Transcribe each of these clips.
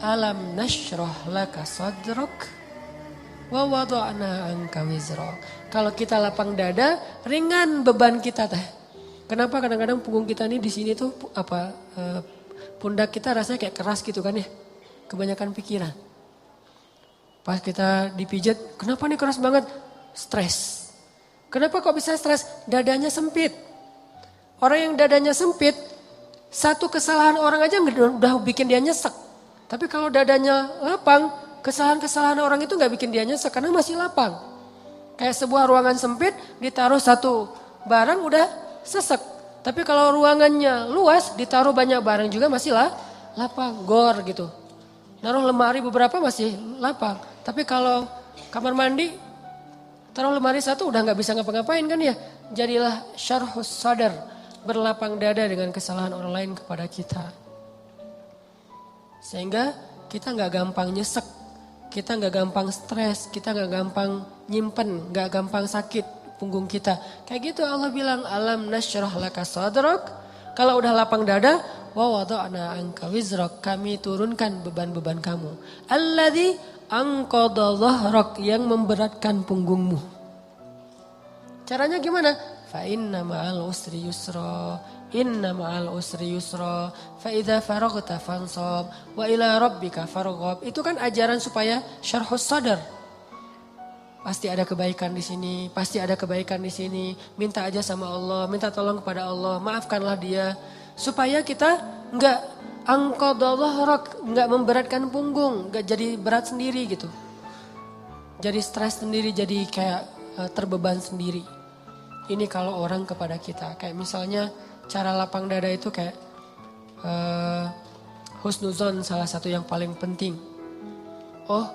Alam nashrah laka sadrak wa wada'na anka wizrak. Kalau kita lapang dada, ringan beban kita teh. Kenapa kadang-kadang punggung kita nih di sini tuh pundak kita rasanya kayak keras gitu kan ya. Kebanyakan pikiran. Pas kita dipijat, kenapa nih keras banget? Stres. Kenapa kok bisa stres? Dadanya sempit. Orang yang dadanya sempit, satu kesalahan orang aja udah bikin dia nyesek. Tapi kalau dadanya lapang, kesalahan-kesalahan orang itu gak bikin dia nyesek karena masih lapang. Kayak sebuah ruangan sempit, ditaruh satu barang udah sesek. Tapi kalau ruangannya luas, ditaruh banyak barang juga masih lapang, gor gitu. Naruh lemari beberapa masih lapang. Tapi kalau kamar mandi, taruh lemari satu udah gak bisa ngapa-ngapain kan ya. Jadilah syarhus sadar, berlapang dada dengan kesalahan orang lain kepada kita. Sehingga kita gak gampang nyesek, kita gak gampang stres, kita gak gampang nyimpen, gak gampang sakit punggung kita. Kayak gitu Allah bilang, alam nashrah laka sadrak. Kalau udah lapang dada, wa wada'na anka wizrak, kami turunkan beban-beban kamu. Alladzi anqadha dhahrak, yang memberatkan punggungmu. Caranya gimana? Fa inna ma'al usri yusra. Inna ma'al usri yusra, fa idza faraghta fansab, wa ila rabbika farghab. Itu kan ajaran supaya syarhus sadar. Pasti ada kebaikan di sini, pasti ada kebaikan di sini. Minta aja sama Allah, minta tolong kepada Allah, maafkanlah dia. Supaya kita enggak angqadallah, enggak memberatkan punggung, enggak jadi berat sendiri gitu. Jadi stres sendiri, jadi kayak terbeban sendiri. Ini kalau orang kepada kita, kayak misalnya cara lapang dada itu kayak husnuzon salah satu yang paling penting. Oh,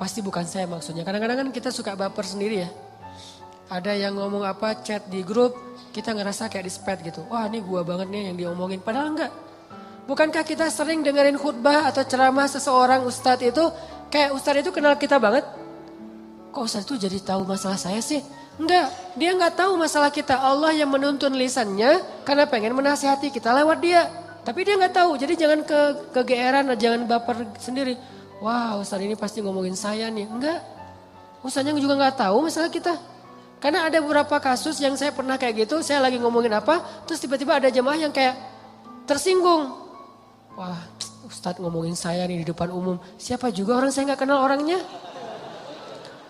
pasti bukan saya maksudnya. Kadang-kadang kan kita suka baper sendiri ya. Ada yang ngomong apa chat di grup, kita ngerasa kayak di spam gitu. Wah, ini gua banget nih yang diomongin. Padahal enggak. Bukankah kita sering dengerin khutbah atau ceramah seseorang ustadz itu, kayak ustadz itu kenal kita banget? Kok ustadz itu jadi tahu masalah saya sih? Enggak, dia enggak tahu masalah kita. Allah yang menuntun lisannya karena pengen menasihati kita lewat dia. Tapi dia enggak tahu, jadi jangan kegeeran, jangan baper sendiri. Wah, ustaz ini pasti ngomongin saya nih. Enggak, ustaznya juga enggak tahu masalah kita. Karena ada beberapa kasus yang saya pernah kayak gitu, saya lagi ngomongin apa, terus tiba-tiba ada jemaah yang kayak tersinggung. Wah, ustaz ngomongin saya nih di depan umum. Siapa juga orang saya enggak kenal orangnya.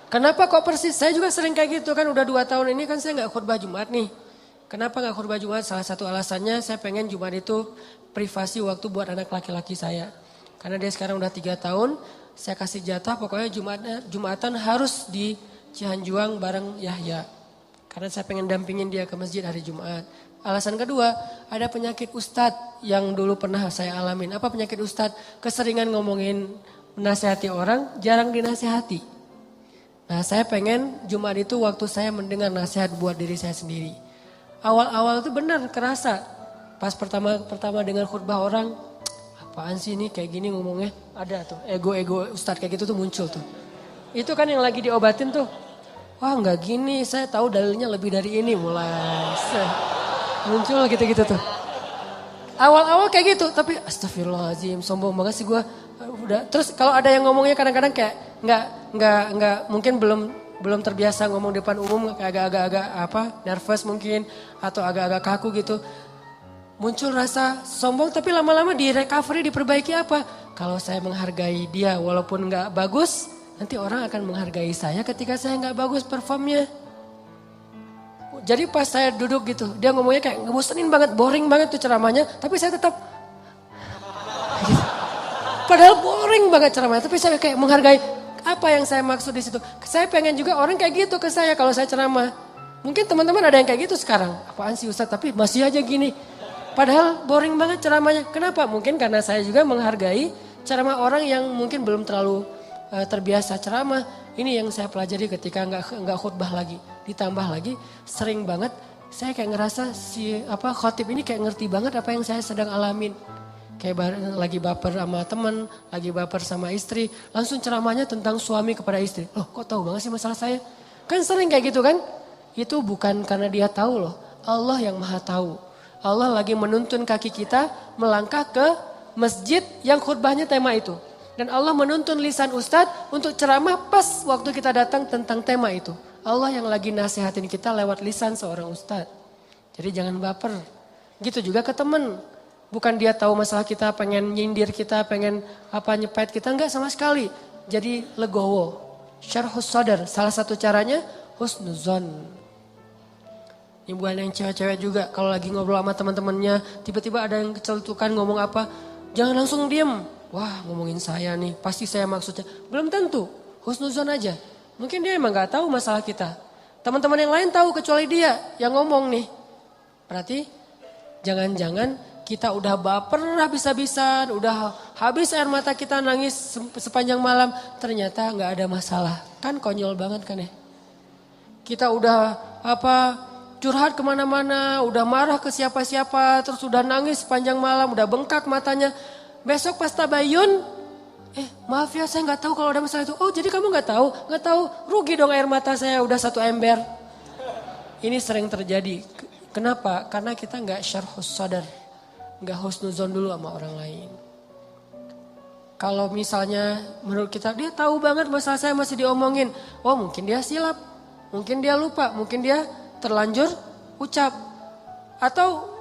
Kenapa kok persis? Saya juga sering kayak gitu kan, udah 2 tahun ini kan saya gak khutbah Jumat nih. Kenapa gak khutbah Jumat? Salah satu alasannya saya pengen Jumat itu privasi waktu buat anak laki-laki saya. Karena dia sekarang udah 3 tahun, saya kasih jatah pokoknya Jumatan harus di Cihanjuang bareng Yahya. Karena saya pengen dampingin dia ke masjid hari Jumat. Alasan kedua, ada penyakit ustadz yang dulu pernah saya alamin. Apa penyakit ustadz? Keseringan ngomongin menasihati orang, jarang dinasihati. Nah, saya pengen Jumat itu waktu saya mendengar nasihat buat diri saya sendiri. Awal-awal itu benar kerasa. Pas pertama dengar khutbah orang, apaan sih ini kayak gini ngomongnya? Ada tuh, ego-ego ustadz kayak gitu tuh muncul tuh. Itu kan yang lagi diobatin tuh. Wah, enggak gini, saya tahu dalilnya lebih dari ini mulai. Muncul gitu-gitu tuh. Awal-awal kayak gitu, tapi astagfirullahaladzim, sombong banget sih gue. Udah, terus kalau ada yang ngomongnya kadang-kadang kayak nggak mungkin belum terbiasa ngomong depan umum, agak-agak nervous mungkin atau agak-agak kaku gitu. Muncul rasa sombong, tapi lama-lama di recovery, diperbaiki apa? Kalau saya menghargai dia walaupun nggak bagus, nanti orang akan menghargai saya ketika saya nggak bagus performnya. Jadi pas saya duduk gitu, dia ngomongnya kayak ngebosenin banget, boring banget tuh ceramahnya, tapi saya tetap gitu. Padahal boring banget ceramahnya, tapi saya kayak menghargai. Apa yang saya maksud di situ? Saya pengen juga orang kayak gitu ke saya kalau saya ceramah. Mungkin teman-teman ada yang kayak gitu sekarang. Apaan sih Ustaz, tapi masih aja gini. Padahal boring banget ceramahnya. Kenapa? Mungkin karena saya juga menghargai ceramah orang yang mungkin belum terlalu terbiasa ceramah. Ini yang saya pelajari ketika nggak khutbah lagi. Ditambah lagi sering banget saya kayak ngerasa si khotib ini kayak ngerti banget apa yang saya sedang alamin. Kayak lagi baper sama teman, lagi baper sama istri, langsung ceramahnya tentang suami kepada istri. Loh, kok tahu banget sih masalah saya? Kan sering kayak gitu kan? Itu bukan karena dia tahu loh, Allah yang maha tahu. Allah lagi menuntun kaki kita melangkah ke masjid yang khutbahnya tema itu. Dan Allah menuntun lisan ustadz untuk ceramah pas waktu kita datang tentang tema itu. Allah yang lagi nasihatin kita lewat lisan seorang ustadz. Jadi jangan baper. Gitu juga ke temen. Bukan dia tahu masalah kita, pengen nyindir kita, pengen nyepet kita. Enggak sama sekali. Jadi legowo. Syarhus sadar. Salah satu caranya husnuzon. Ini bukan yang cewek-cewek juga. Kalau lagi ngobrol sama teman-temannya, tiba-tiba ada yang kecelutukan ngomong apa. Jangan langsung diem. Wah, ngomongin saya nih. Pasti saya maksudnya. Belum tentu. Husnuzon aja. Mungkin dia emang gak tahu masalah kita. Teman-teman yang lain tahu kecuali dia yang ngomong nih. Berarti jangan-jangan kita udah baper habis-habisan. Udah habis air mata kita nangis sepanjang malam. Ternyata gak ada masalah. Kan konyol banget kan ya. Kita udah curhat kemana-mana, udah marah ke siapa-siapa, terus udah nangis sepanjang malam, udah bengkak matanya. Besok pas tabayun, maaf ya saya nggak tahu kalau ada masalah itu. Oh jadi kamu nggak tahu, rugi dong air mata saya udah 1 ember. Ini sering terjadi. Kenapa? Karena kita nggak syarhus sadar, nggak husnuzon dulu sama orang lain. Kalau misalnya menurut kita dia tahu banget masalah saya masih diomongin, oh mungkin dia silap, mungkin dia lupa, mungkin dia terlanjur ucap. Atau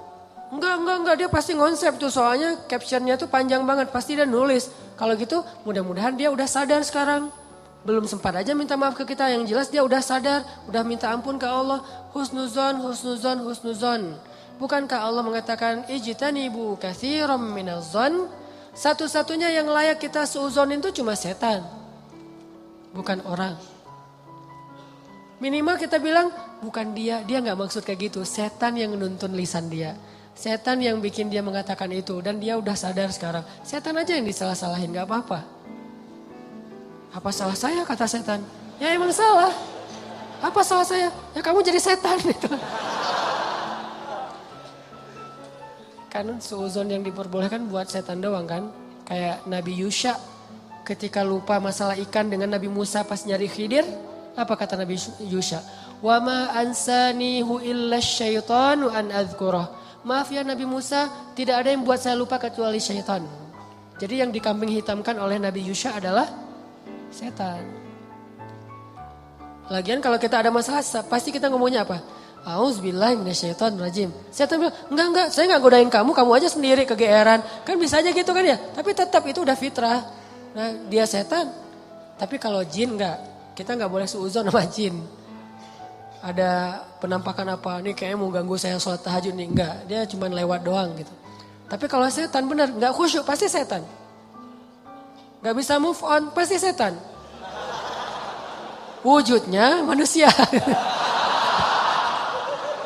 enggak dia pasti ngonsep tuh soalnya captionnya tuh panjang banget pasti dia nulis. Kalau gitu mudah-mudahan dia udah sadar sekarang. Belum sempat aja minta maaf ke kita, yang jelas dia udah sadar, udah minta ampun ke Allah. Husnuzon. Bukankah Allah mengatakan ijtanibu katsiran minaz-zon? Satu-satunya yang layak kita suuzonin itu cuma setan. Bukan orang. Minimal kita bilang bukan dia gak maksud kayak gitu. Setan yang nuntun lisan dia. Setan yang bikin dia mengatakan itu. Dan dia udah sadar sekarang. Setan aja yang disalah-salahin, gak apa-apa. Apa salah saya kata setan? Ya emang salah. Apa salah saya? Ya kamu jadi setan gitu. Kan suuzon yang diperbolehkan buat setan doang kan. Kayak Nabi Yusha ketika lupa masalah ikan dengan Nabi Musa pas nyari Khidir. Apa kata Nabi Yusha? Wa ma ansanihu illa syaitanu an adzkurah. Maaf ya Nabi Musa, tidak ada yang buat saya lupa kecuali syaitan. Jadi yang dikambing hitamkan oleh Nabi Yusha adalah setan. Lagian kalau kita ada masalah pasti kita ngomongnya apa? Auzubillahi minasyaitonirrajim. Setan bilang, enggak, saya enggak godain kamu aja sendiri kegeeran. Kan bisa aja gitu kan ya, tapi tetap itu udah fitrah. Nah, dia setan. Tapi kalau jin enggak. Kita nggak boleh suuzon sama jin. Ada penampakan apa, nih kayaknya mau ganggu saya sholat tahajud nih. Enggak, dia cuma lewat doang gitu. Tapi kalau setan benar, nggak khusyuk pasti setan. Nggak bisa move on, pasti setan. Wujudnya manusia.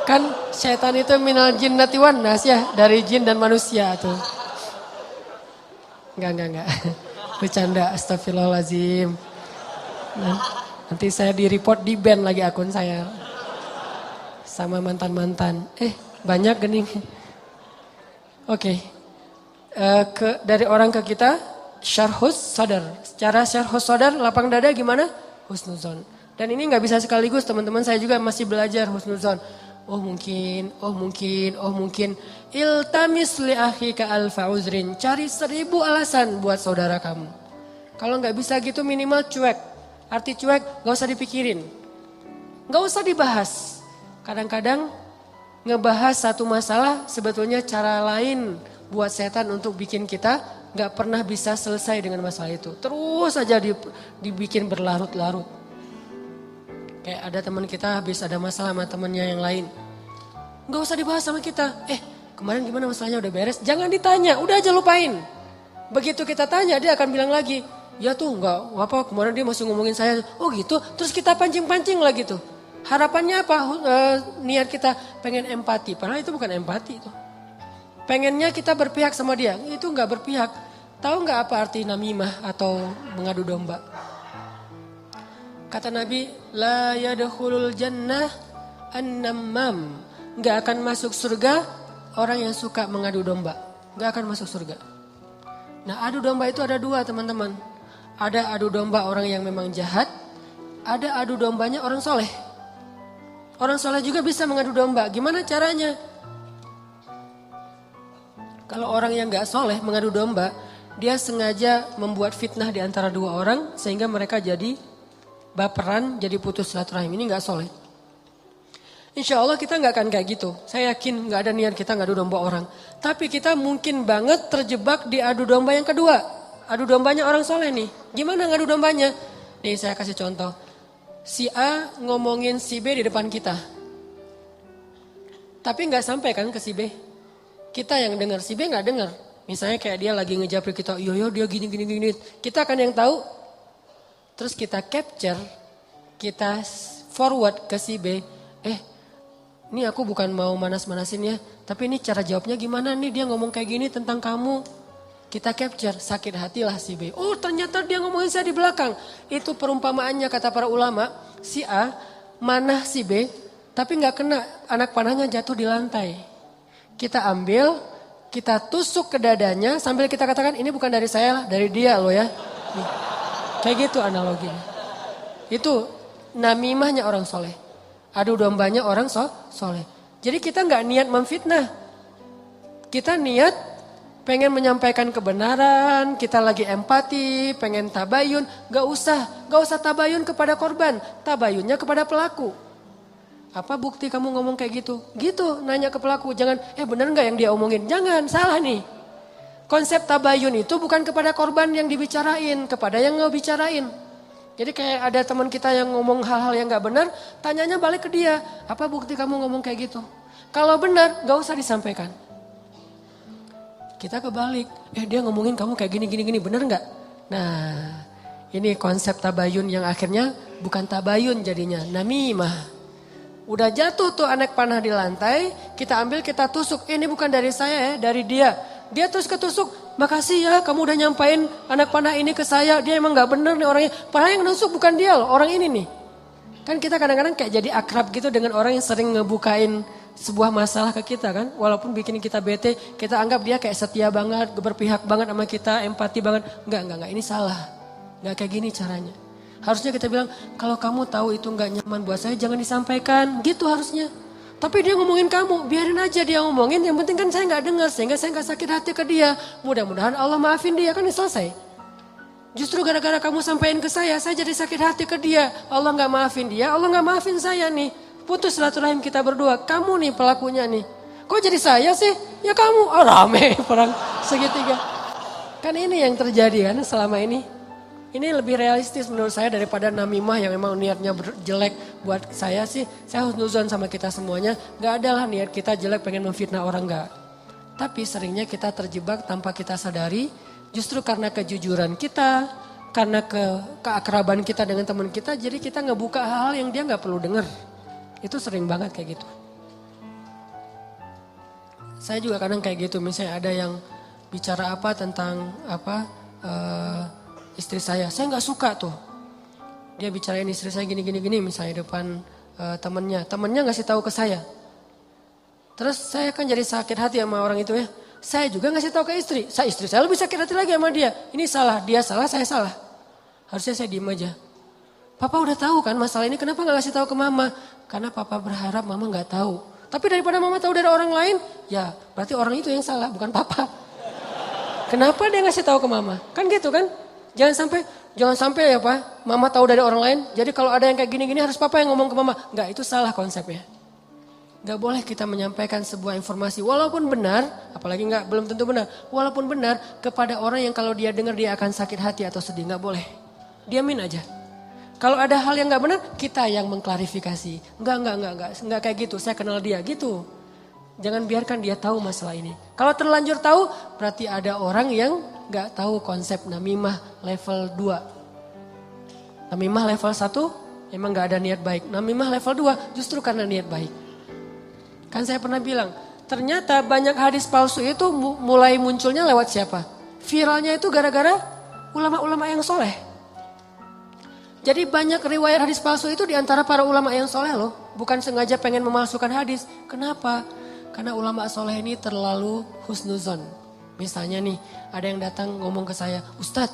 Kan setan itu minal jinnati wan nas ya, dari jin dan manusia tuh. Enggak. Bercanda, astagfirullahaladzim. Nanti saya di-report, di-ban lagi akun saya. Sama mantan-mantan. Banyak gening. Oke. Dari orang ke kita, syarhus sadar. Cara syarhus sadar, lapang dada gimana? Husnuzon. Dan ini gak bisa sekaligus, teman-teman saya juga masih belajar husnuzon. Oh mungkin. Iltamis li akhika alfa uzrin. Cari 1000 alasan buat saudara kamu. Kalau gak bisa gitu minimal cuek. Arti cuek gak usah dipikirin. Gak usah dibahas. Kadang-kadang ngebahas satu masalah sebetulnya cara lain buat setan untuk bikin kita gak pernah bisa selesai dengan masalah itu. Terus aja dibikin berlarut-larut. Kayak ada teman kita habis ada masalah sama temannya yang lain. Gak usah dibahas sama kita. Kemarin gimana masalahnya udah beres? Jangan ditanya, udah aja lupain. Begitu kita tanya dia akan bilang lagi. Ya tuh enggak apa kemarin dia masih ngomongin saya. Oh gitu, terus kita pancing-pancing lagi tuh. Harapannya apa? Niat kita pengen empati. Padahal itu bukan empati itu. Pengennya kita berpihak sama dia. Itu enggak berpihak. Tahu enggak apa arti namimah atau mengadu domba? Kata Nabi, la yadkhulul jannah an-nammam. Enggak akan masuk surga orang yang suka mengadu domba. Enggak akan masuk surga. Nah, adu domba itu ada 2, teman-teman. Ada adu domba orang yang memang jahat, ada adu dombanya orang soleh. Orang soleh juga bisa mengadu domba. Gimana caranya? Kalau orang yang gak soleh mengadu domba, dia sengaja membuat fitnah di antara dua orang sehingga mereka jadi baperan, jadi putus silaturahim. Ini nggak soleh. Insya Allah kita nggak akan kayak gitu. Saya yakin nggak ada niat kita ngadu domba orang. Tapi kita mungkin banget terjebak di adu domba yang kedua. Adu dombanya orang soleh nih. Gimana ngadu dombanya? Nih saya kasih contoh. Si A ngomongin si B di depan kita. Tapi nggak sampai kan ke si B. Kita yang dengar, si B nggak dengar. Misalnya kayak dia lagi ngejapri kita, yo dia gini. Kita kan yang tahu. Terus kita capture, kita forward ke si B. Ini aku bukan mau manas-manasin ya, tapi ini cara jawabnya gimana nih, dia ngomong kayak gini tentang kamu. Kita capture, sakit hatilah si B. Oh ternyata dia ngomongin saya di belakang. Itu perumpamaannya kata para ulama, si A manah si B, tapi gak kena, anak panahnya jatuh di lantai. Kita ambil, kita tusuk ke dadanya sambil kita katakan ini bukan dari saya lah, dari dia loh ya. Nih. Kayak gitu analoginya. Itu namimahnya orang soleh. Adu dombanya orang soleh. Jadi kita nggak niat memfitnah. Kita niat pengen menyampaikan kebenaran, kita lagi empati, pengen tabayun. Gak usah tabayun kepada korban, tabayunnya kepada pelaku. Apa bukti kamu ngomong kayak gitu? Gitu, nanya ke pelaku. Jangan, bener nggak yang dia omongin? Jangan, salah nih. Konsep tabayun itu bukan kepada korban yang dibicarain, kepada yang ngebicarain. Jadi kayak ada teman kita yang ngomong hal-hal yang gak benar, tanyanya balik ke dia. Apa bukti kamu ngomong kayak gitu? Kalau benar, gak usah disampaikan. Kita kebalik, dia ngomongin kamu kayak gini, benar gak? Nah, ini konsep tabayun yang akhirnya bukan tabayun jadinya, namimah. Udah jatuh tuh anak panah di lantai, kita ambil, kita tusuk. Ini bukan dari saya ya, dari dia. Dia terus ketusuk, makasih ya kamu udah nyampain anak panah ini ke saya. Dia emang gak bener nih orangnya. Padahal yang nusuk bukan dia loh, orang ini nih. Kan kita kadang-kadang kayak jadi akrab gitu dengan orang yang sering ngebukain sebuah masalah ke kita kan. Walaupun bikin kita bete, kita anggap dia kayak setia banget, berpihak banget sama kita, empati banget. Enggak, ini salah. Enggak kayak gini caranya. Harusnya kita bilang, kalau kamu tahu itu gak nyaman buat saya, jangan disampaikan. Gitu harusnya. Tapi dia ngomongin kamu, biarin aja dia ngomongin. Yang penting kan saya gak dengar, sehingga saya gak sakit hati ke dia. Mudah-mudahan Allah maafin dia, kan selesai. Justru gara-gara kamu sampaikan ke saya jadi sakit hati ke dia. Allah gak maafin dia, Allah gak maafin saya nih. Putus silaturahim kita berdua, kamu nih pelakunya nih. Kok jadi saya sih? Ya kamu, rame perang segitiga. Kan ini yang terjadi kan selama ini. Ini lebih realistis menurut saya daripada namimah yang memang niatnya jelek buat saya sih. Saya husnuzon sama kita semuanya. Gak ada lah niat kita jelek pengen memfitnah orang, gak. Tapi seringnya kita terjebak tanpa kita sadari. Justru karena kejujuran kita, karena keakraban kita dengan teman kita. Jadi kita ngebuka hal-hal yang dia gak perlu dengar. Itu sering banget kayak gitu. Saya juga kadang kayak gitu. Misalnya ada yang bicara apa tentang istri saya nggak suka tuh. Dia bicarain istri saya gini misalnya depan temennya ngasih tahu ke saya. Terus saya kan jadi sakit hati sama orang itu ya. Saya juga ngasih tahu ke istri saya lebih sakit hati lagi sama dia. Ini salah, dia salah, saya salah. Harusnya saya diem aja. Papa udah tahu kan masalah ini, kenapa nggak ngasih tahu ke mama? Karena papa berharap mama nggak tahu. Tapi daripada mama tahu dari orang lain, ya berarti orang itu yang salah, bukan papa. Kenapa dia ngasih tahu ke mama? Kan gitu kan? Jangan sampai ya Pak, mama tahu dari orang lain. Jadi kalau ada yang kayak gini-gini harus papa yang ngomong ke mama. Enggak, itu salah konsepnya. Enggak boleh kita menyampaikan sebuah informasi walaupun benar, apalagi belum tentu benar. Walaupun benar kepada orang yang kalau dia dengar dia akan sakit hati atau sedih, enggak boleh. Diamin aja. Kalau ada hal yang enggak benar, kita yang mengklarifikasi. Enggak kayak gitu. Saya kenal dia gitu. Jangan biarkan dia tahu masalah ini. Kalau terlanjur tahu, berarti ada orang yang gak tahu konsep namimah level 2. Namimah level 1 emang gak ada niat baik. Namimah level 2 justru karena niat baik. Kan saya pernah bilang, ternyata banyak hadis palsu itu mulai munculnya lewat siapa? Viralnya itu gara-gara ulama-ulama yang soleh. Jadi banyak riwayat hadis palsu itu diantara para ulama yang soleh loh. Bukan sengaja pengen memalsukan hadis. Kenapa? Karena ulama soleh ini terlalu husnuzon. Misalnya nih, ada yang datang ngomong ke saya, Ustadz,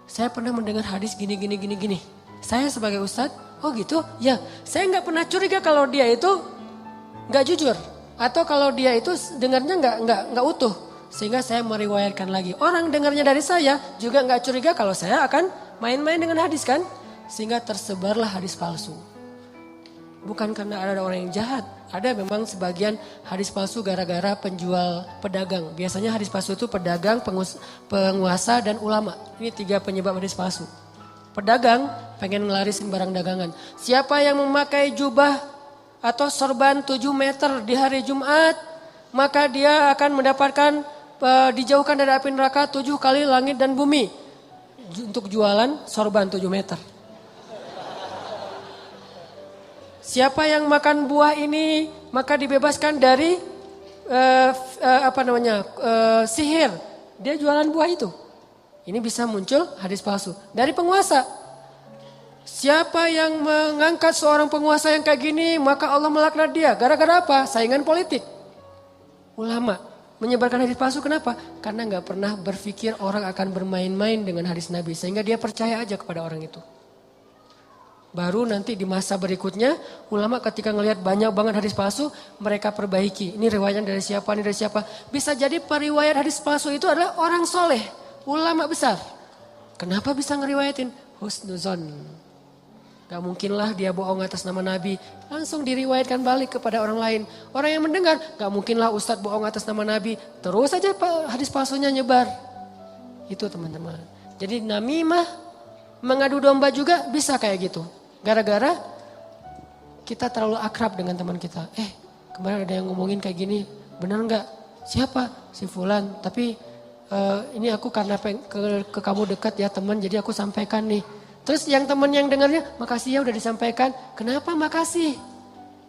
saya pernah mendengar hadis gini. Saya sebagai Ustadz, oh gitu? Ya, saya nggak pernah curiga kalau dia itu nggak jujur. Atau kalau dia itu dengarnya nggak utuh. Sehingga saya meriwayatkan lagi. Orang dengarnya dari saya juga nggak curiga kalau saya akan main-main dengan hadis kan. Sehingga tersebarlah hadis palsu. Bukan karena ada orang yang jahat. Ada memang sebagian hadis palsu gara-gara penjual pedagang. Biasanya hadis palsu itu pedagang, penguasa dan ulama. Ini 3 penyebab hadis palsu. Pedagang pengen ngelarisin barang dagangan. Siapa yang memakai jubah atau sorban 7 meter di hari Jumat, maka dia akan mendapatkan dijauhkan dari api neraka 7 kali langit dan bumi. Untuk jualan sorban 7 meter. Siapa yang makan buah ini maka dibebaskan dari sihir. Dia jualan buah itu. Ini bisa muncul hadis palsu. Dari penguasa. Siapa yang mengangkat seorang penguasa yang kayak gini maka Allah melaknat dia. Gara-gara apa? Saingan politik. Ulama menyebarkan hadis palsu kenapa? Karena gak pernah berpikir orang akan bermain-main dengan hadis Nabi. Sehingga dia percaya aja kepada orang itu. Baru nanti di masa berikutnya ulama ketika ngelihat banyak banget hadis palsu mereka perbaiki. Ini riwayatnya dari siapa, ini dari siapa. Bisa jadi periwayat hadis palsu itu adalah orang soleh, ulama besar. Kenapa bisa ngeriwayatin? Husnuzon. Gak mungkin lah dia bohong atas nama Nabi. Langsung diriwayatkan balik kepada orang lain. Orang yang mendengar gak mungkin lah ustadz bohong atas nama Nabi. Terus saja hadis palsunya nyebar. Itu teman-teman. Jadi namimah mengadu domba juga bisa kayak gitu. Gara-gara kita terlalu akrab dengan teman kita. Kemarin ada yang ngomongin kayak gini, benar nggak? Siapa? Si Fulan. Tapi ini aku karena ke kamu dekat ya teman, jadi aku sampaikan nih. Terus yang teman yang dengarnya, makasih ya udah disampaikan. Kenapa makasih?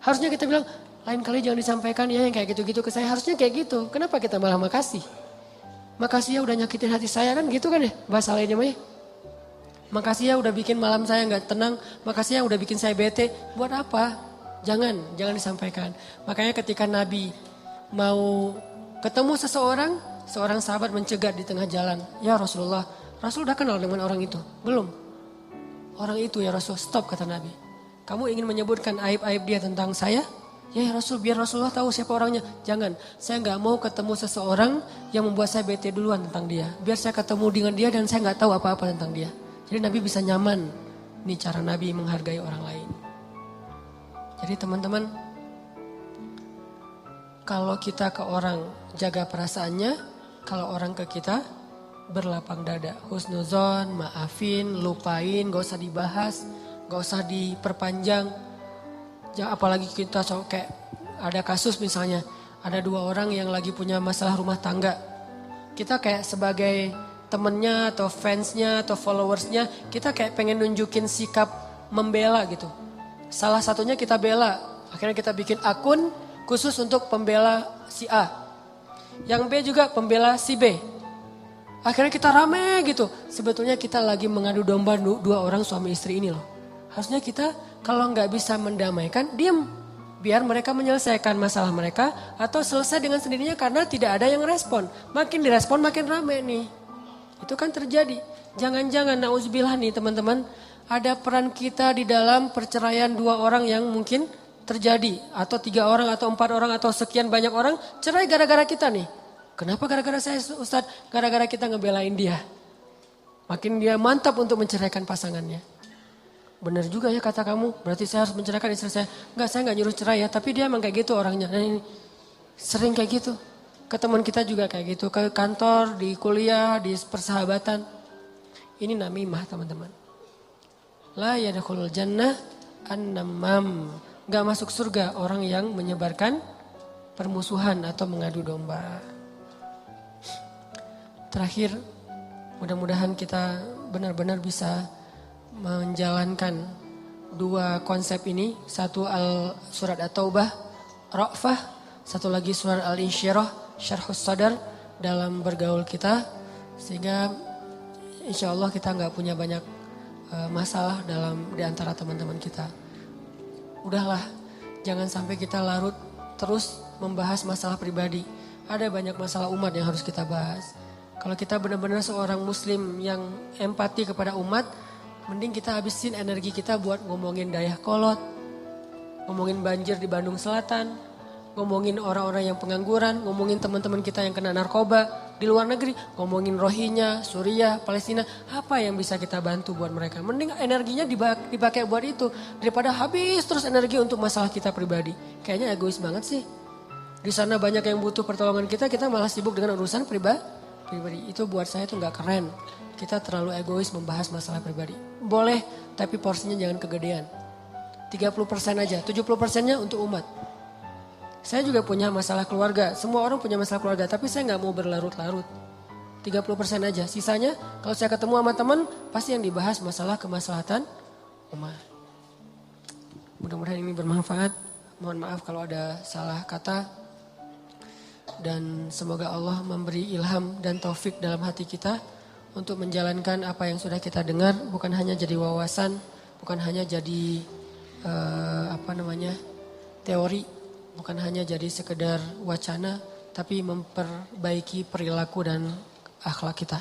Harusnya kita bilang, lain kali jangan disampaikan ya yang kayak gitu-gitu ke saya. Harusnya kayak gitu. Kenapa kita malah makasih? Makasih ya udah nyakitin hati saya kan gitu kan ya bahasa lainnya mah ya. Makasih ya udah bikin malam saya gak tenang. Makasih ya udah bikin saya bete. Buat apa? Jangan disampaikan. Makanya ketika Nabi mau ketemu seorang sahabat mencegat di tengah jalan. Ya Rasulullah, Rasul udah kenal dengan orang itu? Belum. Orang itu ya Rasul, stop kata Nabi. Kamu ingin menyebutkan aib-aib dia tentang saya? Ya Rasul, biar Rasulullah tahu siapa orangnya. Jangan, saya gak mau ketemu seseorang yang membuat saya bete duluan tentang dia. Biar saya ketemu dengan dia dan saya gak tahu apa-apa tentang dia. Jadi Nabi bisa nyaman. Ini cara Nabi menghargai orang lain. Jadi teman-teman, kalau kita ke orang jaga perasaannya, kalau orang ke kita berlapang dada. Husnuzon, maafin, lupain, gak usah dibahas, gak usah diperpanjang. Apalagi kita kayak ada kasus misalnya, ada 2 orang yang lagi punya masalah rumah tangga. Kita kayak sebagai temennya atau fansnya atau followersnya, kita kayak pengen nunjukin sikap membela gitu. Salah satunya kita bela, akhirnya kita bikin akun khusus untuk pembela si A. Yang B juga pembela si B. Akhirnya kita rame gitu. Sebetulnya kita lagi mengadu domba 2 orang suami istri ini loh. Harusnya kita kalau nggak bisa mendamaikan, diam. Biar mereka menyelesaikan masalah mereka atau selesai dengan sendirinya karena tidak ada yang respon. Makin direspon makin rame nih. Itu kan terjadi. Jangan-jangan nauzubillah nih teman-teman. Ada peran kita di dalam perceraian 2 orang yang mungkin terjadi. Atau 3 orang atau 4 orang atau sekian banyak orang. Cerai gara-gara kita nih. Kenapa gara-gara saya Ustadz? Gara-gara kita ngebelain dia. Makin dia mantap untuk menceraikan pasangannya. Benar juga ya kata kamu. Berarti saya harus menceraikan istri saya. Enggak, saya enggak nyuruh cerai ya. Tapi dia emang kayak gitu orangnya. Dan ini sering kayak gitu. Ke teman kita juga kayak gitu. Ke kantor, di kuliah, di persahabatan. Ini namimah teman-teman. La yadkhulul jannah an-namam. Gak masuk surga orang yang menyebarkan permusuhan atau mengadu domba. Terakhir, mudah-mudahan kita benar-benar bisa menjalankan 2 konsep ini. Satu surat At-Taubah, Ra'fah. Satu lagi surat Al-Insyirah, Syarhus Sadar dalam bergaul kita. Sehingga insya Allah kita gak punya banyak masalah di antara teman-teman kita. Udahlah, jangan sampai kita larut terus membahas masalah pribadi. Ada banyak masalah umat yang harus kita bahas. Kalau kita benar-benar seorang muslim yang empati kepada umat, mending kita habisin energi kita buat ngomongin Dayakolot, ngomongin banjir di Bandung Selatan, ngomongin orang-orang yang pengangguran, ngomongin teman-teman kita yang kena narkoba di luar negeri, ngomongin Rohingya, Suriah, Palestina, apa yang bisa kita bantu buat mereka. Mending energinya dipakai buat itu daripada habis terus energi untuk masalah kita pribadi. Kayaknya egois banget sih. Di sana banyak yang butuh pertolongan kita malah sibuk dengan urusan pribadi. Itu buat saya itu nggak keren. Kita terlalu egois membahas masalah pribadi. Boleh, tapi porsinya jangan kegedean. 30% aja, 70%-nya untuk umat. Saya juga punya masalah keluarga, semua orang punya masalah keluarga, tapi saya nggak mau berlarut-larut. 30% aja, sisanya kalau saya ketemu sama teman, pasti yang dibahas masalah kemaslahatan umat. Mudah-mudahan ini bermanfaat, mohon maaf kalau ada salah kata. Dan semoga Allah memberi ilham dan taufik dalam hati kita untuk menjalankan apa yang sudah kita dengar, bukan hanya jadi wawasan, bukan hanya jadi teori, bukan hanya jadi sekedar wacana, tapi memperbaiki perilaku dan akhlak kita.